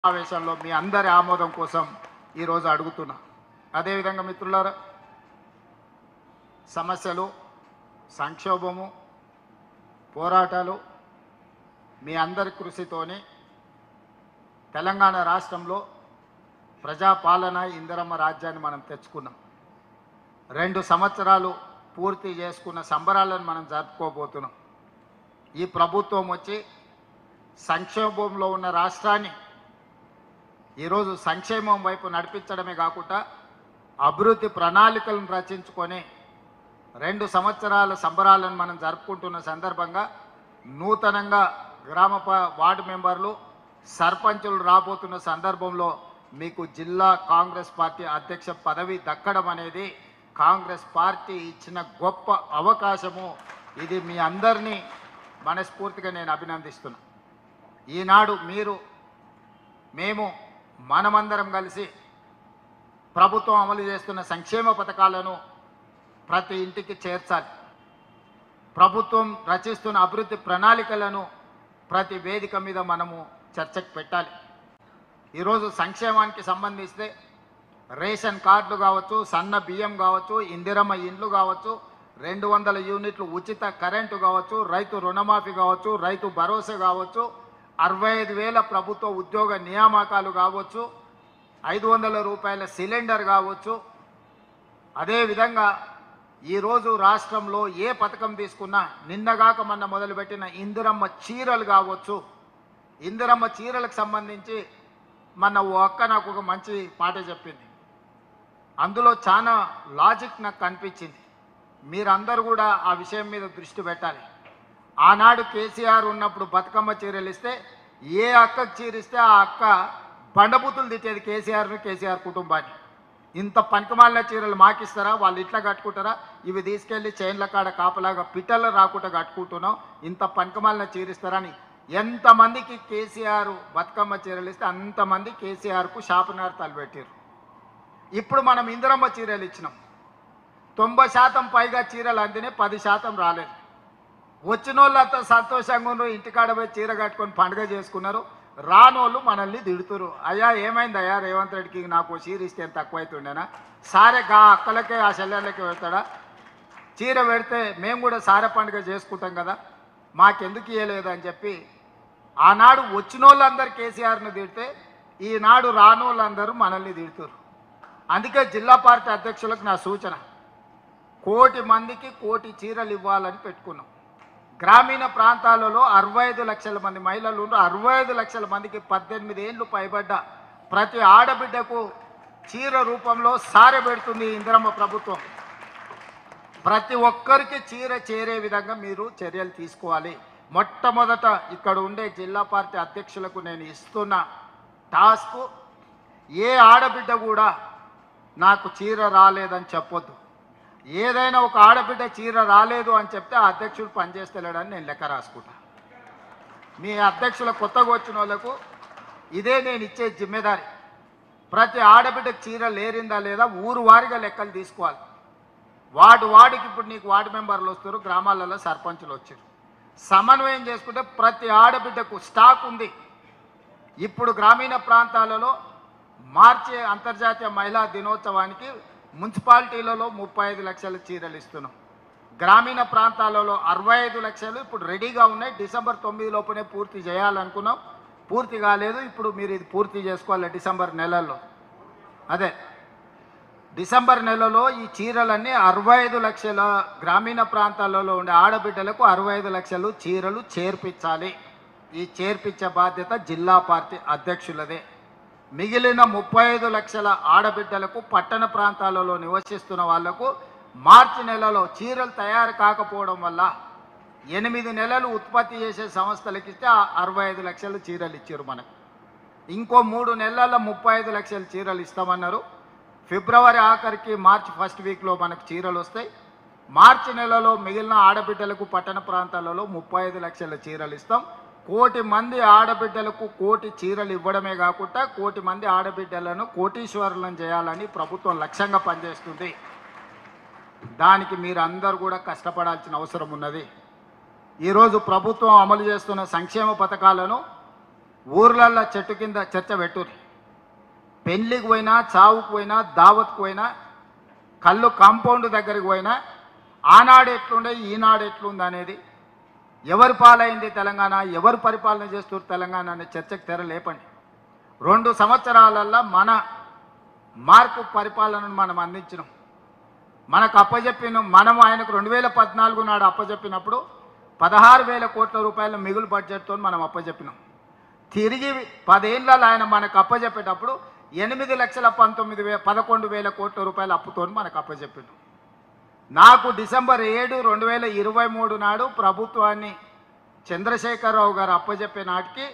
ఆవేశంలో మీ అందరి ఆమోదం కోసం ఈరోజు అడుగుతున్నా. అదేవిధంగా మిత్రులారా, సమస్యలు, సంక్షోభము, పోరాటాలు మీ అందరి కృషితోని తెలంగాణ రాష్ట్రంలో ప్రజాపాలన ఇందిరమ్మ రాజ్యాన్ని మనం తెచ్చుకున్నాం. 2 సంవత్సరాలు పూర్తి చేసుకున్న సంబరాలను మనం జరుపుకోబోతున్నాం. ఈ ప్రభుత్వం వచ్చి సంక్షోభంలో ఉన్న రాష్ట్రాన్ని ఈరోజు సంక్షేమం వైపు నడిపించడమే కాకుండా అభివృద్ధి ప్రణాళికలను రచించుకొని 2 సంవత్సరాల సంబరాలను మనం జరుపుకుంటున్న సందర్భంగా నూతనంగా వార్డు మెంబర్లు, సర్పంచులు రాబోతున్న సందర్భంలో మీకు జిల్లా కాంగ్రెస్ పార్టీ అధ్యక్ష పదవి దక్కడం అనేది కాంగ్రెస్ పార్టీ ఇచ్చిన గొప్ప అవకాశము. ఇది మీ అందరినీ మనస్ఫూర్తిగా నేను అభినందిస్తున్నా. ఈనాడు మేము మనమందరం కలిసి ప్రభుత్వం అమలు చేస్తున్న సంక్షేమ పథకాలను ప్రతి ఇంటికి చేర్చాలి. ప్రభుత్వం రచిస్తున్న అభివృద్ధి ప్రణాళికలను ప్రతి వేదిక మీద మనము చర్చకు పెట్టాలి. ఈరోజు సంక్షేమానికి సంబంధిస్తే రేషన్ కార్డులు కావచ్చు, సన్న బియ్యం కావచ్చు, ఇందిరమ్మ ఇండ్లు కావచ్చు, 200 యూనిట్లు ఉచిత కరెంటు కావచ్చు, రైతు రుణమాఫీ కావచ్చు, రైతు భరోసా కావచ్చు, 65,000 ప్రభుత్వ ఉద్యోగ నియామకాలు కావచ్చు, 500 రూపాయల సిలిండర్ కావచ్చు. అదేవిధంగా ఈరోజు రాష్ట్రంలో ఏ పథకం తీసుకున్నా నిన్నగాక మొన్న మొదలుపెట్టిన ఇందిరమ్మ చీరలు కావచ్చు. ఇందిరమ్మ చీరలకు సంబంధించి ఓ అక్క నాకు ఒక మంచి మాట చెప్పింది. అందులో చాలా లాజిక్ నాకు కనిపించింది. మీరందరూ కూడా ఆ విషయం మీద దృష్టి పెట్టాలి. ఆనాడు కేసీఆర్ ఉన్నప్పుడు బతుకమ్మ చీరలు ఇస్తే ఏ అక్కకు చీరిస్తే ఆ అక్క బండబూతులు తిట్టేది కేసీఆర్ కుటుంబాన్ని. ఇంత పనికిమాలిన చీరలు మాకిస్తారా, వాళ్ళు ఇట్లా కట్టుకుంటారా, ఇవి తీసుకెళ్ళి చైన్ల కాడ కాపలాగా పిట్టలు రాకుండా కట్టుకుంటున్నాం, ఇంత పనికిమాలిన చీరిస్తారని ఎంతమందికి కేసీఆర్ బతుకమ్మ చీరలు ఇస్తే అంతమంది కేసీఆర్కు శాపనార్థాలు పెట్టారు. ఇప్పుడు మనం ఇందిరమ్మ చీరలు ఇచ్చినాం. 90% పైగా చీరలు అందినే, 10% రాలేదు. వచ్చిన వాళ్ళంతా సంతోషంగా ఉన్నారు, ఇంటికాడ పోయి చీర కట్టుకొని పండుగ చేసుకున్నారు. రానోళ్ళు మనల్ని తిడుతురు. అయ్యా ఏమైందయ్యా రేవంత్ రెడ్డికి నాకు చీర ఇస్తే తక్కువైతుండేనా, సారే గా అక్కలకే ఆ చెల్లెళ్ళకే పెడతాడా, చీర పెడితే మేము కూడా సారె పండుగ చేసుకుంటాం కదా, మాకెందుకు ఇవ్వలేదు అని చెప్పి ఆనాడు వచ్చిన వాళ్ళందరూ కేసీఆర్ని తిడితే ఈనాడు రానోళ్ళందరూ మనల్ని తిడుతురు. అందుకే జిల్లా పార్టీ అధ్యక్షులకు నా సూచన, 1,00,00,000 మందికి 1,00,00,000 చీరలు ఇవ్వాలని పెట్టుకున్నాం. గ్రామీణ ప్రాంతాలలో 65 లక్షల మంది మహిళలు, 65 లక్షల మందికి 18 ఏళ్ళు పైబడ్డ ప్రతి ఆడబిడ్డకు చీర రూపంలో సారె పెడుతుంది ఇందిరమ్మ ప్రభుత్వం. ప్రతి ఒక్కరికి చీర చేరే విధంగా మీరు చర్యలు తీసుకోవాలి. మొట్టమొదట ఇక్కడ ఉండే జిల్లా పార్టీ అధ్యక్షులకు నేను ఇస్తున్న టాస్క్, ఏ ఆడబిడ్డ కూడా నాకు చీర రాలేదని చెప్పొద్దు. ఏదైనా ఒక ఆడబిడ్డ చీర రాలేదు అని చెప్తే ఆ అధ్యక్షుడు పనిచేస్తలేడని నేను లెక్క రాసుకుంటా. మీ అధ్యక్షుల కొత్తగా వచ్చిన వాళ్ళకు ఇదే నేను ఇచ్చే జిమ్మెదారి. ప్రతి ఆడబిడ్డకు చీర లేరిందా లేదా ఊరు వారిగా లెక్కలు తీసుకోవాలి. వార్డుకి ఇప్పుడు నీకు వార్డు మెంబర్లు వస్తారు, గ్రామాలలో సర్పంచులు వచ్చారు. సమన్వయం చేసుకుంటే ప్రతి ఆడబిడ్డకు స్టాక్ ఉంది. ఇప్పుడు గ్రామీణ ప్రాంతాలలో మార్చి అంతర్జాతీయ మహిళా దినోత్సవానికి మున్సిపాలిటీలలో 35 లక్షల చీరలు ఇస్తున్నాం. గ్రామీణ ప్రాంతాలలో 65 లక్షలు ఇప్పుడు రెడీగా ఉన్నాయి. డిసెంబర్ 9 లోపునే పూర్తి చేయాలనుకున్నాం, పూర్తి కాలేదు. ఇప్పుడు మీరు ఇది పూర్తి చేసుకోవాలి డిసెంబర్ నెలలో. డిసెంబర్ నెలలో ఈ చీరలన్నీ 65 లక్షల గ్రామీణ ప్రాంతాలలో ఉండే ఆడబిడ్డలకు 65 లక్షలు చీరలు చేర్పించాలి. ఈ చేర్పించే బాధ్యత జిల్లా పార్టీ అధ్యక్షులదే. మిగిలిన 35 లక్షల ఆడబిడ్డలకు పట్టణ ప్రాంతాలలో నివసిస్తున్న వాళ్లకు మార్చి నెలలో చీరలు తయారు కాకపోవడం వల్ల 8 నెలలు ఉత్పత్తి చేసే సంస్థలకు ఇస్తే 65 లక్షల చీరలు ఇచ్చారు మనకు. ఇంకో 3 నెలల 35 లక్షల చీరలు ఇస్తామన్నారు. ఫిబ్రవరి ఆఖరికి మార్చి ఫస్ట్ వీక్లో మనకు చీరలు వస్తాయి. మార్చి నెలలో మిగిలిన ఆడబిడ్డలకు పట్టణ ప్రాంతాలలో 35 లక్షల చీరలు ఇస్తాం. 1,00,00,000 మంది ఆడబిడ్డలకు 1,00,00,000 చీరలు ఇవ్వడమే కాకుండా 1,00,00,000 మంది ఆడబిడ్డలను కోటీశ్వరులను చేయాలని ప్రభుత్వం లక్ష్యంగా పనిచేస్తుంది. దానికి మీరు అందరూ కూడా కష్టపడాల్సిన అవసరం ఉన్నది. ఈరోజు ప్రభుత్వం అమలు చేస్తున్న సంక్షేమ పథకాలను ఊర్లల్లో చెట్టు కింద చర్చ పెట్టుర్రి. పెళ్ళికి పోయినా, చావుకు పోయినా, దావత్కు పోయినా, కళ్ళు కాంపౌండ్ దగ్గరికి పోయినా ఆనాడు ఎట్లుండే ఈనాడు ఎట్లుంది అనేది, ఎవరు పాలైంది తెలంగాణ, ఎవరు పరిపాలన చేస్తున్నారు తెలంగాణ అనే చర్చకు తెర లేపండి. 2 సంవత్సరాలల్లో మన మార్పు పరిపాలనను మనం అందించినాం. మనకు అప్పజెప్పిన మనం ఆయనకు 2014 నాడు అప్పజెప్పినప్పుడు 16,000 కోట్ల రూపాయల మిగులు బడ్జెట్తో మనం అప్పజెప్పినాం. తిరిగి 10 ఏళ్ళలో ఆయన మనకు అప్పజెప్పేటప్పుడు 8,11,000 కోట్ల రూపాయల అప్పుతో మనకు అప్పజెప్పినాం. నాకు డిసెంబర్ 7, 2023 నాడు ప్రభుత్వాన్ని చంద్రశేఖరరావు గారు అప్పజెప్పే నాటికి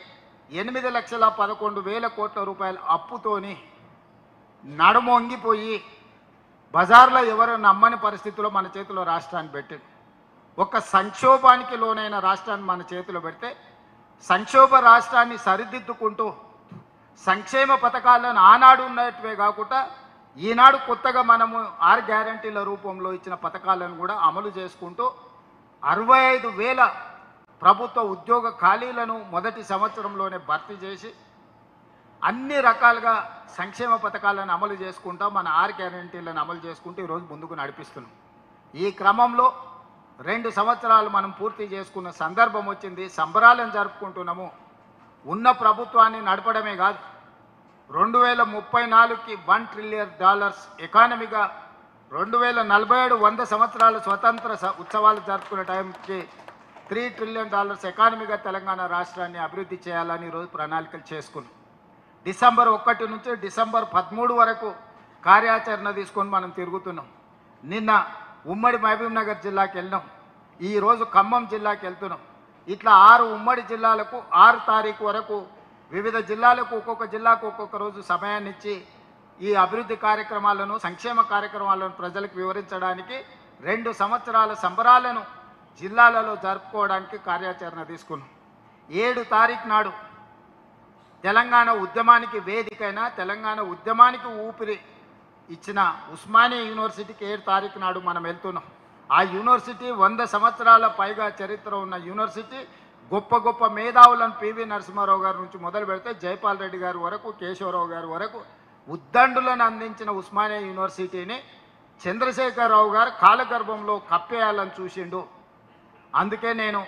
8,11,000 కోట్ల రూపాయల అప్పుతోని నడుమొంగిపోయి బజార్లో ఎవరు నమ్మని పరిస్థితుల్లో మన చేతిలో రాష్ట్రాన్ని పెట్టింది. ఒక సంక్షోభానికి లోనైన రాష్ట్రాన్ని మన చేతిలో పెడితే సంక్షోభ రాష్ట్రాన్ని సరిదిద్దుకుంటూ సంక్షేమ పథకాలను ఆనాడు ఉన్నట్టువే కాకుండా ఈనాడు కొత్తగా మనము 6 గ్యారంటీల రూపంలో ఇచ్చిన పథకాలను కూడా అమలు చేసుకుంటూ 65,000 ప్రభుత్వ ఉద్యోగ ఖాళీలను మొదటి సంవత్సరంలోనే భర్తీ చేసి అన్ని రకాలుగా సంక్షేమ పథకాలను అమలు చేసుకుంటూ మన 6 గ్యారంటీలను అమలు చేసుకుంటూ ఈరోజు ముందుకు నడిపిస్తున్నాం. ఈ క్రమంలో 2 సంవత్సరాలు మనం పూర్తి చేసుకున్న సందర్భం వచ్చింది. సంబరాలను జరుపుకుంటున్నాము. ఉన్న ప్రభుత్వాన్ని నడపడమే కాదు, 2034కి $1 ట్రిలియన్ ఎకానమీగా, 2047 100 సంవత్సరాల స్వతంత్ర ఉత్సవాలు జరుపుకునే టైంకి $3 ట్రిలియన్ ఎకానమీగా తెలంగాణ రాష్ట్రాన్ని అభివృద్ధి చేయాలని ఈరోజు ప్రణాళికలు చేసుకున్నాం. డిసెంబర్ 1 నుంచి డిసెంబర్ 13 వరకు కార్యాచరణ తీసుకొని మనం తిరుగుతున్నాం. నిన్న ఉమ్మడి మహబూబ్ నగర్ జిల్లాకి వెళ్ళినాం, ఈరోజు ఖమ్మం జిల్లాకి వెళ్తున్నాం. ఇట్లా 6 ఉమ్మడి జిల్లాలకు 6 తారీఖు వరకు వివిధ జిల్లాలకు ఒక్కొక్క జిల్లాకు ఒక్కొక్క రోజు సమయాన్ని ఇచ్చి ఈ అభివృద్ధి కార్యక్రమాలను, సంక్షేమ కార్యక్రమాలను ప్రజలకు వివరించడానికి 2 సంవత్సరాల సంబరాలను జిల్లాలలో జరుపుకోవడానికి కార్యాచరణ తీసుకున్నాం. 7 తారీఖు నాడు తెలంగాణ ఉద్యమానికి వేదికైన, తెలంగాణ ఉద్యమానికి ఊపిరి ఇచ్చిన ఉస్మానియా యూనివర్సిటీకి 7 తారీఖు నాడు మనం వెళ్తున్నాం. ఆ యూనివర్సిటీ 100 సంవత్సరాల పైగా చరిత్ర ఉన్న యూనివర్సిటీ. గొప్ప గొప్ప మేధావులను పివి నరసింహారావు గారి నుంచి మొదలు పెడితే జైపాల్ రెడ్డి గారి వరకు, కేశవరావు గారి వరకు ఉద్దండులను అందించిన ఉస్మానియా యూనివర్సిటీని చంద్రశేఖరరావు గారు కాలగర్భంలో కప్పేయాలని చూసిండు. అందుకే నేను